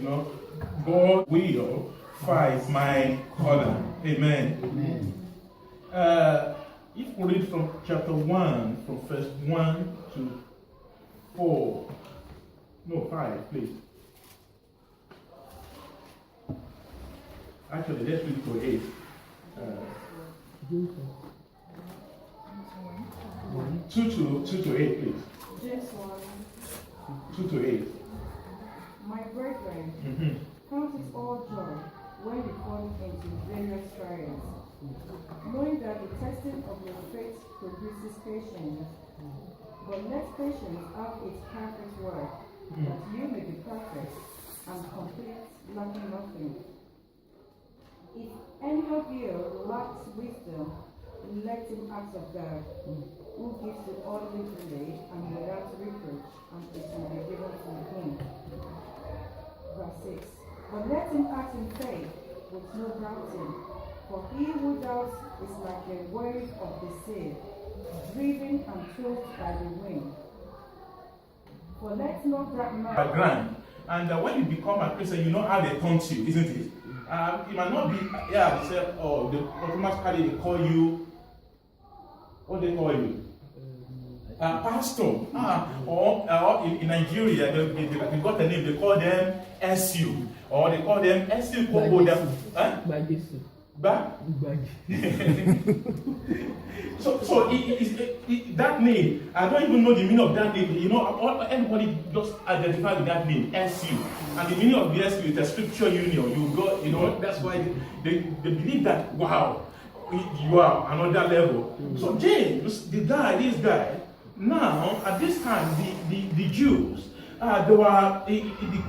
God will fight my color. Amen. Amen. If we read from chapter 1, from verse 1 to 4, no, 5, please. Actually, let's read to 8. 2 to 8, please. James 1. 2 to 8. My brethren, count it all joy when you fall into various trials, knowing that the testing of your faith produces patience. But let patience have its perfect work, that you may be perfect and complete, lacking nothing. If any of you lacks wisdom, let him ask of God, who gives to all liberally and without reproach, and it will be given to him. Verse 6. But let him act in faith, with no doubting. For he who doubts is like a wave of the sea, driven and tossed by the wind. For let not that man... Background. And when you become a Christian, you know how they taunt you, isn't it? It might not be, they say, oh, they automatically they call you, what they call you? Pastor. Or in Nigeria, they got a name, they call them SU. Or they call them SU. So that name, I don't even know the meaning of that name. Everybody just identify with that name, SU. And the meaning of the SU is a scripture union. You got, that's why they believe that, wow, you are another level. So James, this guy, now at this time, the Jews, they were the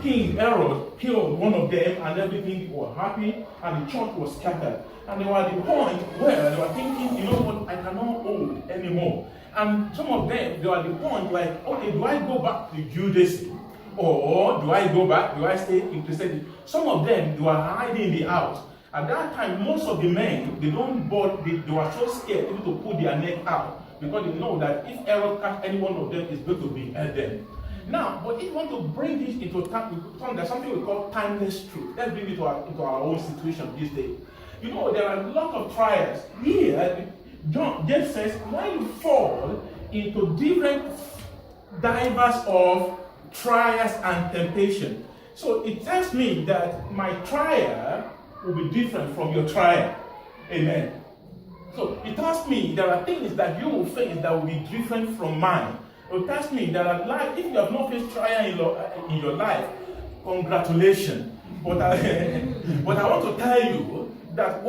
king Herod killed one of them, and everything was happy, and the church was scattered. And they were at the point where they were thinking, you know what, I cannot hold anymore. And some of them, they were at the point like, okay, do I go back to Judaism? Or do I stay in Christianity? Some of them, they were hiding in the house. At that time, most of the men, they were so scared even to put their neck out, because they know that if Herod catch any one of them, it's going to be them. Now, but if you want to bring this into time, there's something we call timeless truth. Let's bring it into our own situation this day. There are a lot of trials. Here, James says, when you fall into different divers of trials and temptation. So it tells me that my trial will be different from your trial. Amen. So it tells me there are things that you will face that will be different from mine. It tells me that if you have not faced trial in your life, congratulations. But I want to tell you that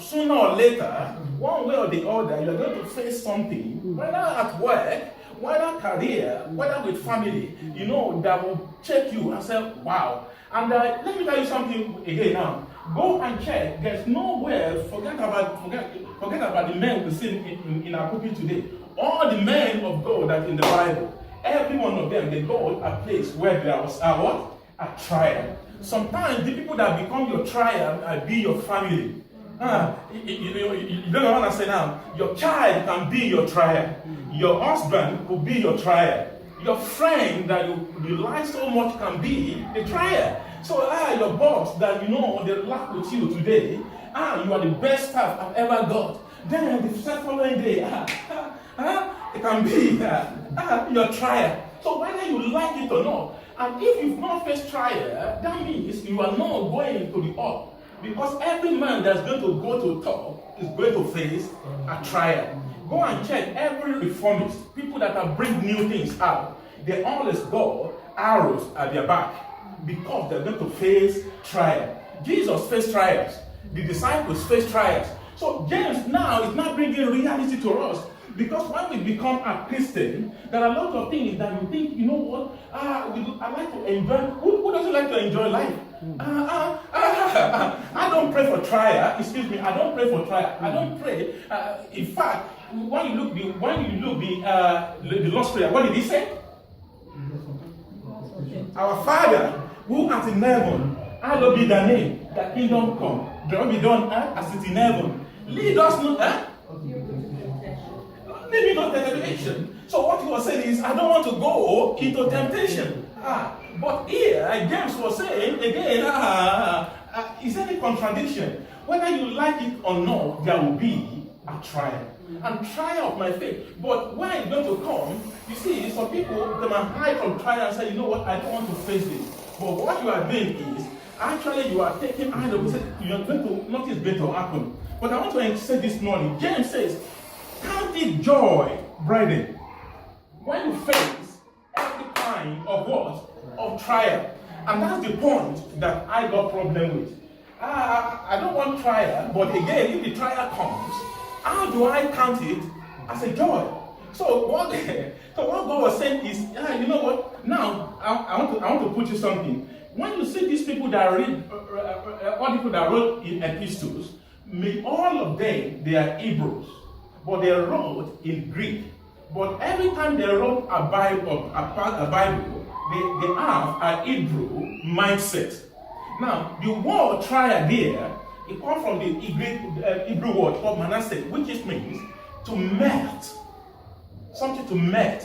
sooner or later, one way or the other, you are going to face something, whether at work, whether career, whether with family, that will check you and say, wow. And let me tell you something again now. Go and check. There's nowhere, forget about the men we see in our pulpit today. All the men of God that in the Bible, every one of them, they go a place where there was a trial. Sometimes the people that become your trial will be your family. You don't know what I say now. Your child can be your trial. Your husband could be your trial. Your friend that you rely so much can be the trial. So your boss that they laugh with you today, you are the best staff I've ever got. Then the following day, it can be your trial. So whether you like it or not, and if you've not faced trial, that means you are not going to the up. Because every man that's going to go to top is going to face a trial. Go and check every reformist, people that are bring new things out, they always go arrows at their back because they're going to face trial. Jesus faced trials. The disciples faced trials. So James now is not bringing reality to us. Because when we become a Christian, there are a lot of things that you think, you know what, I like to enjoy. Who doesn't like to enjoy life? I don't pray for trial. Excuse me, I don't pray for trial. I don't pray. In fact, when you look the Lord's Prayer, what did he say? Our Father, who art in heaven, hallowed be thy name. Thy kingdom come. Thy will be done as it is in heaven. Lead us not. Maybe not temptation. So what he was saying is, I don't want to go into temptation. But here, James was saying again, is there any contradiction? Whether you like it or not, there will be a trial. And trial of my faith. But when it's going to come, you see, some people, they might hide from trial and say, you know what, I don't want to face this. But what you are doing is, actually you are taking either, you are going to, nothing is going to happen. But I want to say this morning, James says, count it joy, brethren, when you face every kind of what? Of trial. And that's the point that I got problem with. I don't want trial, but again, if the trial comes, how do I count it as a joy? So what God was saying is, you know what? Now I want to put you something. When you see these people that read, all people that wrote in epistles, all of them they are Hebrews, but they wrote in Greek. But every time they wrote a Bible, they have a Hebrew mindset. Now, the word trial there, it comes from the Hebrew word called manasseh, which just means to melt. Something to melt.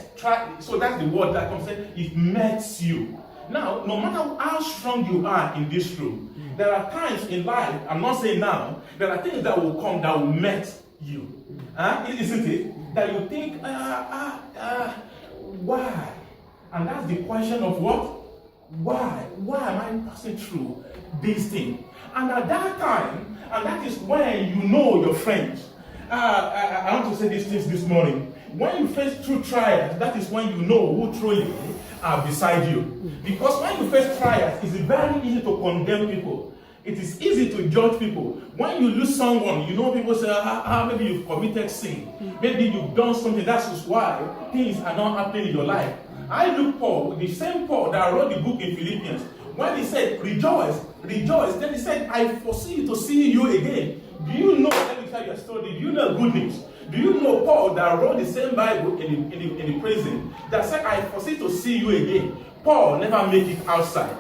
So that's the word that comes in. It melts you. Now, no matter how strong you are in this room, there are times in life, I'm not saying now, there are things that will come that will melt you. Isn't it? That you think, why? And that's the question of what? Why? Why am I passing through this thing? And at that time, and that is when you know your friends. I want to say these things this morning. When you face true trials, that is when you know who truly are beside you. Because when you face trials, it's very easy to condemn people. It is easy to judge people. When you lose someone, you know people say, maybe you've committed sin. Maybe you've done something. That's why things are not happening in your life. I look Paul, the same Paul that wrote the book in Philippians, when he said, rejoice, rejoice, then he said, I foresee to see you again. Do you know, let me tell you a story, do you know good news? Do you know Paul that wrote the same Bible in the prison that said, I foresee to see you again? Paul never made it outside.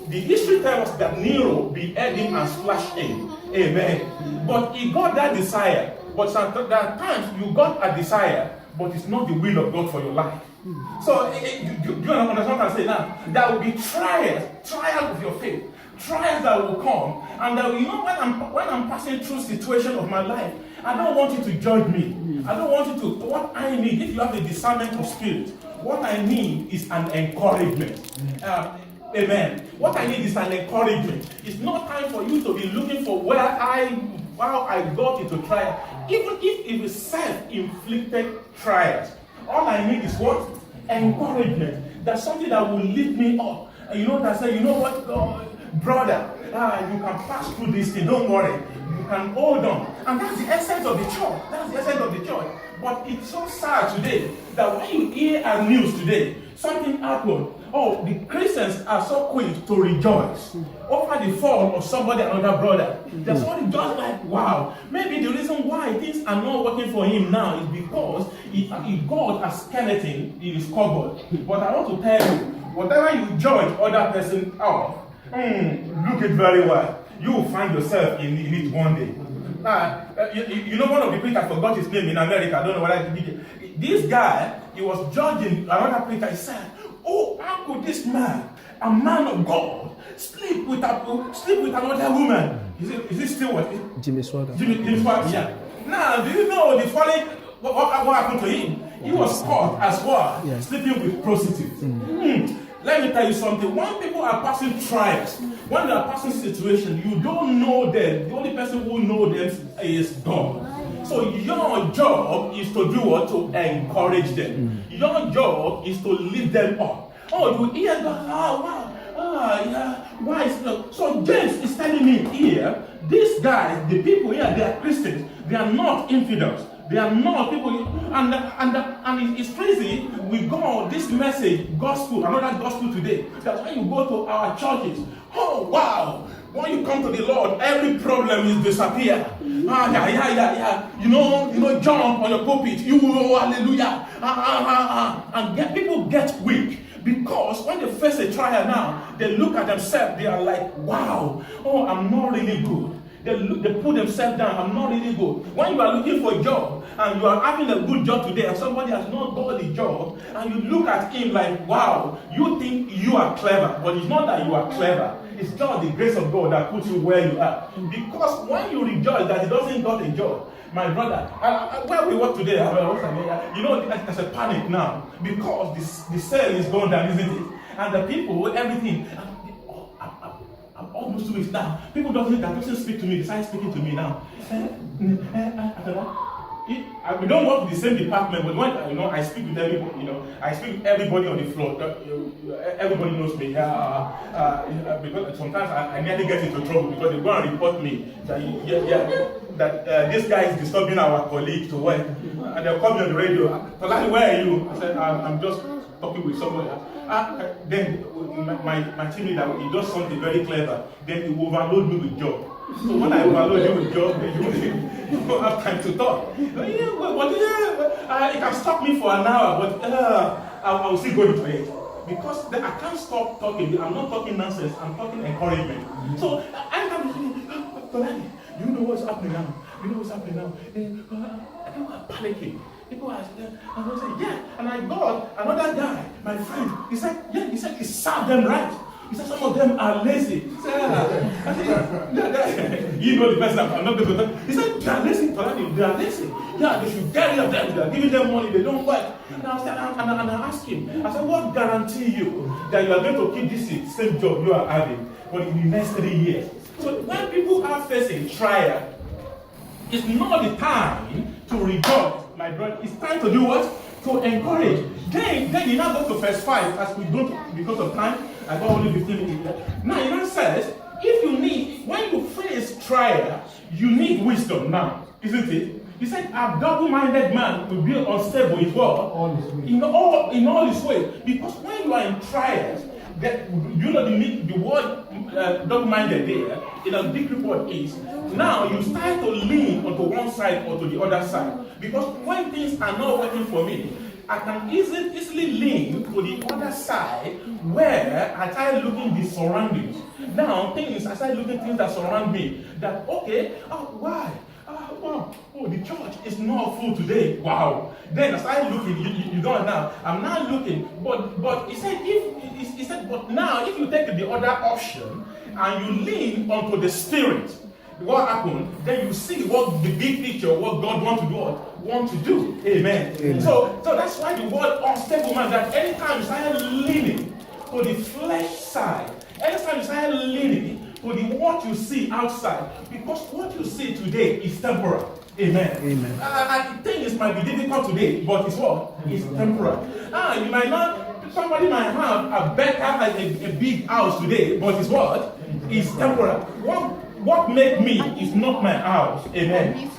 The history tells us that Nero beheaded him and splashed him. Amen. But he got that desire. But there are times you got a desire, but it's not the will of God for your life. So, do you understand what I'm saying now? There will be trials of your faith, trials that will come, and that, you know, when I'm passing through situation of my life, I don't want you to judge me. I don't want you to. What I need, if you have a discernment of spirit, what I need is an encouragement. Amen. What I need is an encouragement. It's not time for you to be looking for how I got into trial. Even if it is self-inflicted trials, all I need is what? Encouragement. That's something that will lift me up. You know, that say, you know what, brother, you can pass through this thing, don't worry. You can hold on. And that's the essence of the church. That's the essence of the church. But it's so sad today that when you hear a news today, something happened. Oh, the Christians are so quick to rejoice over the fall of somebody, another brother. That's what it does, like, wow. Maybe the reason why things are not working for him now is because he got a skeleton in his cupboard. But I want to tell you, whatever you judge other person off, look it very well. You will find yourself in it one day. You know, one of the preachers, I forgot his name in America. I don't know what I did. This guy, he was judging another preacher. He said, oh, how could this man, a man of God, sleep with another woman? Is it still what? Jimmy Swaggart. Jimmy Swaggart, yeah. Now, do you know the following, what happened to him? He was caught as well, sleeping with prostitutes. Let me tell you something. When people are passing trials, when they are passing situations, you don't know them. The only person who knows them is God. So your job is to do what? To encourage them. Your job is to lift them up. Oh, you hear God? Oh, wow. Yeah. Why is that? So James is telling me here, these guys, the people here, they are Christians. They are not infidels. They are not people, and it's crazy. We got this message, gospel, another gospel today. That's when you go to our churches. Oh wow! When you come to the Lord, every problem is disappear. Yeah. You know, jump on your pulpit. You hallelujah. And people get weak. Because when they face a trial now, they look at themselves, they are like, wow, oh, I'm not really good. They put themselves down. I'm not really good. When you are looking for a job and you are having a good job today and somebody has not got the job and you look at him like, wow, you think you are clever, but it's not that you are clever. It's just the grace of God that puts you where you are. Because when you rejoice that he doesn't got a job, my brother, where we work today, you know, there's a panic now because the sale is going down, isn't it? And the people, everything. I'm almost 2 weeks now. People doesn't speak to me. They start speaking to me now. We don't work in the same department, but when I speak with everybody, I speak with everybody on the floor. Everybody knows me. Because sometimes I nearly get into trouble because they go and report me that this guy is disturbing our colleague to work, and they'll call me on the radio. Tolani, where are you? I said, I'm just talking with somebody. Then my team leader, he does something very clever. Then he will overload me with job. So when I overload you with job, you don't have time to talk. It can stop me for an hour, but I will still go into it. Because I can't stop talking. I'm not talking nonsense. I'm talking encouragement. So I can be you know what's happening now? You know what's happening now? People are panicking. People are and I say, yeah. And I got another guy, my friend. He said, yeah. He said, he served them right. He said, some of them are lazy. He said, you know the person, I'm not going to talk. He said, they are lazy. They are lazy. Yeah, they should get rid of them. They are giving them money. They don't work. And I asked him, I said, what guarantee you that you are going to keep this same job you are having for the next 3 years? So when people are facing trial, it's not the time to rejoice, my brother. It's time to do what? To encourage. Then you now go to verse 5, as we don't, because of time, I got only 15 minutes. Now it now says, when you face trial, you need wisdom now, isn't it? He said, a double-minded man will be unstable in what? In all his ways. Because when you are in trials, the word double-minded there, in a big report is, now you start to lean onto one side or to the other side. Because when things are not working for me, I can easily lean to the other side where I start looking the surroundings. Now, I start looking at things that surround me. That, okay, why? Wow, the church is not full today. Wow. Then I started looking, you don't now. I'm now looking, but he said, but now if you take the other option and you lean onto the Spirit, what happened? Then you see what the big picture, what God want to do. Amen. Amen. So that's why the word unstable man, that anytime you start leaning to the flesh side, anytime you start leaning to what you see outside, because what you see today is temporal. Amen. Amen. I think it might be difficult today, but it's what? It's temporal. You might not, somebody might have a big house today, but it's what? It's temporal. What makes me is not my house. Amen.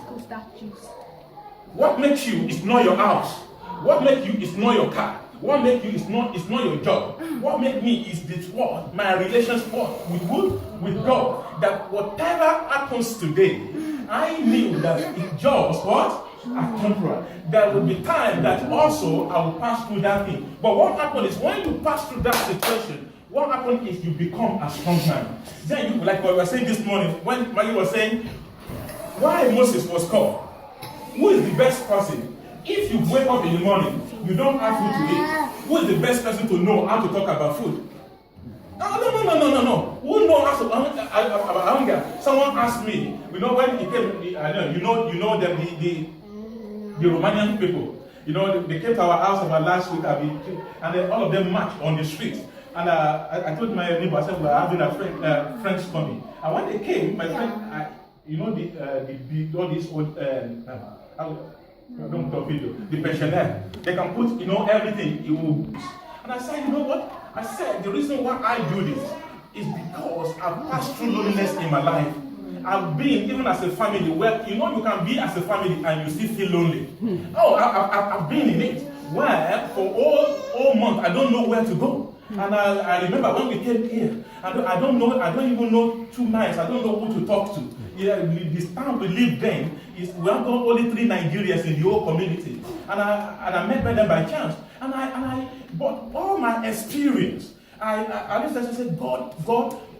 What makes you is not your house. What makes you is not your car. What makes you is not your job. What makes me is this what? My relationship with who? With God. That whatever happens today, I knew that it just what? Are temporal. There will be time that also I will pass through that thing. But what happens is when you pass through that situation, what happens is you become a strong man. Then you, like what we were saying this morning, when Maggie was saying, why Moses was called? Who is the best person? If you wake up in the morning, you don't have food to eat, who is the best person to know how to talk about food? No. Who knows about hunger? Someone asked me, when he came, the Romanian people, they came to our house about last week, and then all of them marched on the street. And I told my neighbor, I said, we're having a friends coming. And when they came, my friend, all these old, the pensioner, they can put, everything. And I said, you know what? I said, the reason why I do this is because I've passed through loneliness in my life. I've been, even as a family, where, you can be as a family and you still feel lonely. I've been in it, where for all month, I don't know where to go. And I remember when we came here, I don't even know 2 miles, I don't know who to talk to. Yeah, this town we lived then, we have got only 3 Nigerians in the whole community. And I met them by chance. But all my experience, I said, God,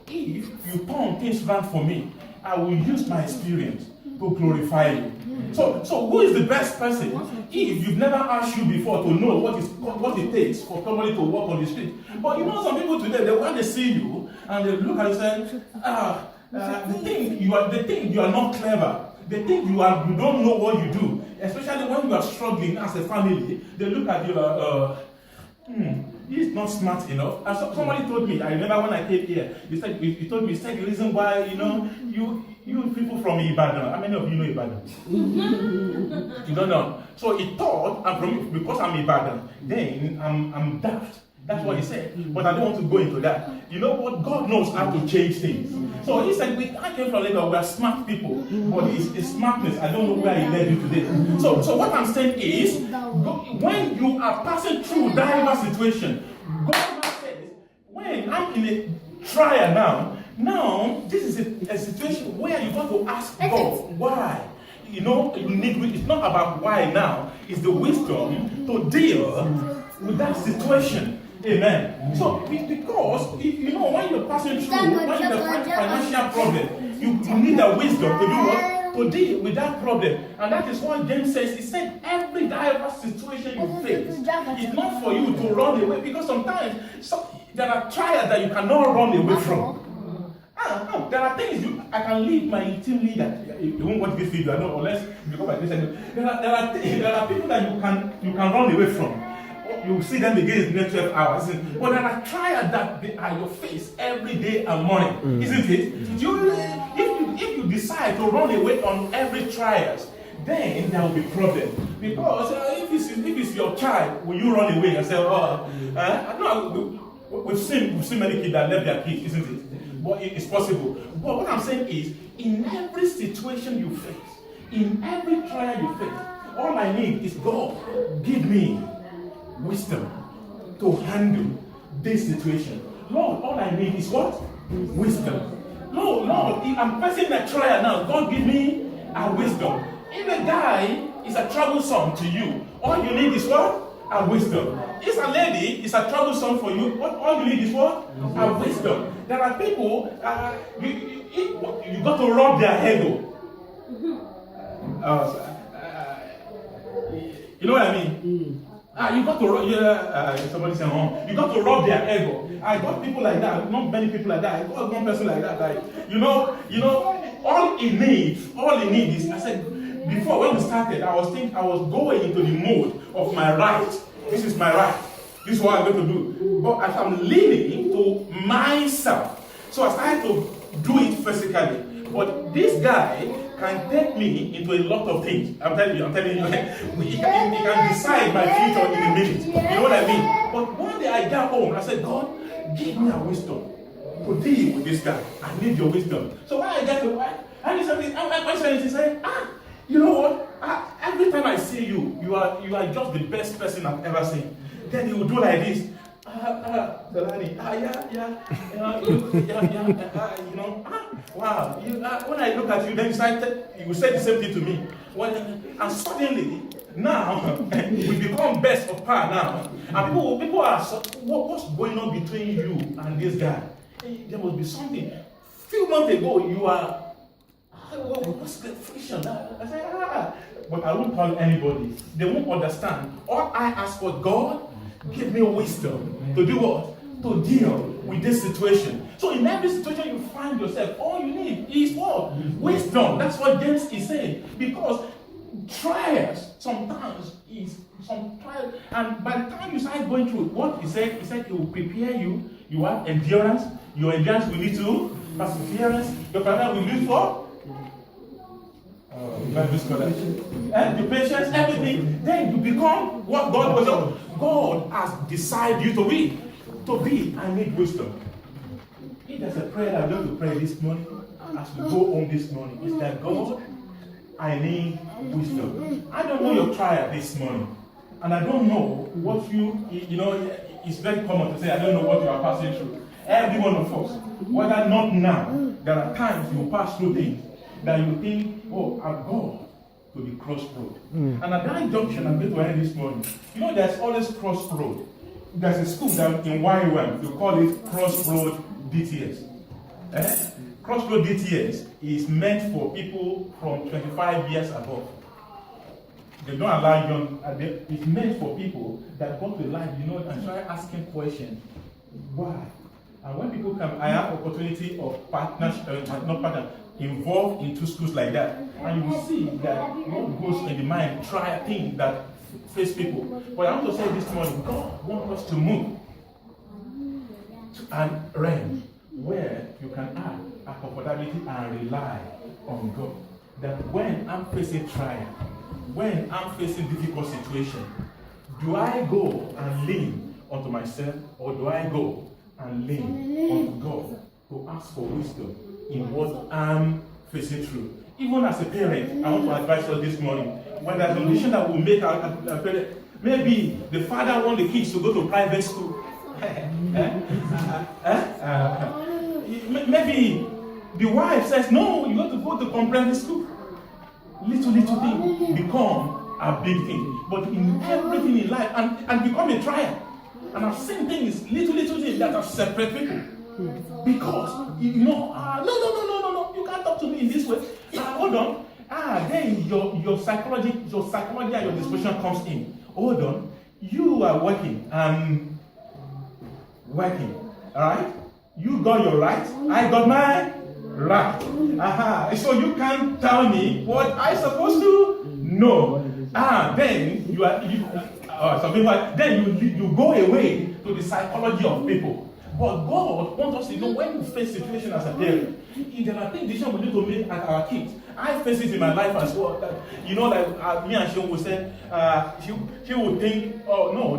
if you turn things around for me, I will use my experience to glorify you. So who is the best person? If you've never asked you before to know what it takes for somebody to walk on the street. But you know, some people today, when they see you and they look at you and say, they think you are not clever. They think you don't know what you do. Especially when you are struggling as a family, they look at you he's not smart enough. And somebody told me, I remember when I came here, he told me the reason why, you people from Ibadan, how many of you know Ibadan? You don't know. So he thought, because I'm Ibadan, then I'm daft. That's what he said. But I don't want to go into that. You know what? God knows how to change things. So he said, I came from Lagos, we are smart people. But it's smartness. I don't know where he led you today. So what I'm saying is, when you are passing through diverse situation, God says, when I'm in a trial now this is a situation where you got to ask God, why? It's not about why now. It's the wisdom to deal with that situation. Amen. So, because, when you're passing through, when you have financial problem, you need the wisdom to do what? To deal with that problem. And that is what James says. He said, every diverse situation you face is not for you to run away. Because sometimes, there are trials that you cannot run away from. No, there are things I can leave my team leader. You won't watch this video, I know, unless you go by this. There are people that you can run away from. You see them again in the next 12 hours. But there are trials that they are your face every day and morning, isn't it? If you decide to run away on every trials, then there will be problem. Because if it's your child, will you run away and say, we've seen many kids that left their kids, isn't it? But it's possible. But what I'm saying is, in every situation you face, in every trial you face, all I need is God, give me wisdom to handle this situation. Lord, all I need is what? Wisdom. Lord, if I'm facing a trial now, God give me a wisdom. If a guy is a troublesome to you, all you need is what? A wisdom. If a lady is a troublesome for you, all you need is what? A wisdom. There are people, you got to rub their ego. You know what I mean? You got to somebody saying, you got to rub their ego. I got people like that, not many people like that. I got one person like that. All he needs is, I said, before when we started, I was going into the mode of my right. This is my right. This is what I'm going to do. But as I'm leaning to myself, so I started to do it physically. But this guy can take me into a lot of things. I'm telling you, he can decide my future in a minute. You know what I mean? But one day I got home, I said, God, give me a wisdom to deal with this guy. I need your wisdom. So when I get to work, and he said, you know what? Every time I see you, you are just the best person I've ever seen. Then he will do like this. Wow. When I look at you, then you will say the same thing to me. And suddenly, now, we become best of par now. And people ask, what's going on between you and this guy? There must be something. A few months ago, you are, what's the friction? I say, but I won't tell anybody. They won't understand. All I ask for, God, give me wisdom to do what? To deal with this situation. So in every situation you find yourself, all you need is what? Wisdom. That's what James is saying. Because trials sometimes is some trials, and by the time you start going through what he said it will prepare you. You have endurance. Your endurance will lead to perseverance. Your perseverance will lead for and the patience, everything. Then you become what God was. God has decided you to be. I need wisdom. If there's a prayer that I'm going to pray this morning, as we go home this morning, is that God, I need wisdom. I don't know your trial this morning, and I don't know what it's very common to say, I don't know what you are passing through. Every one of us, whether not now, there are times you pass through things that you think, I've gone to the crossroad. And at that junction, I'm going to end this morning. There's always crossroad. There's a school down in YWAM, you call it Crossroad DTS. Crossroad DTS is meant for people from 25 years above. They don't allow young, it's meant for people that go to life, and try asking questions. Why? And when people come, I have opportunity of involved into schools like that. And you will see that what goes in the mind, try things that face people. But I want to say this morning, God wants us to move to an realm where you can add a comfortability and rely on God. That when I'm facing trial, when I'm facing difficult situation, do I go and lean onto myself, or do I go and lean on God to ask for wisdom in what I'm facing through? Even as a parent, I want to advise us this morning, when there's a decision that will make our parent, maybe the father wants the kids to go to private school. Maybe the wife says, no, you got to go to comprehensive school. Little thing become a big thing. But in everything in life, and become a trial. And I've seen things, little things that have separate people. Because, no, you can't talk to me in this way. Hold on. Then your psychology and your disposition comes in. Hold on. You are working, alright? You got your right, I got my right. So you can't tell me what I'm supposed to know. Then you go away to the psychology of people. But God wants us to know when we face situation as a parent. There are things we need to make at our kids. I face it in my life as well. Me and she will say, she would think, oh no,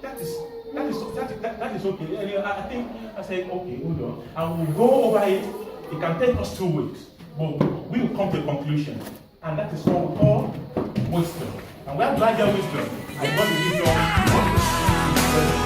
that is okay. And I say, okay, hold on. And we'll go over it. It can take us 2 weeks, but we will come to a conclusion. And that is what we call wisdom. And where do I get wisdom? I got the wisdom.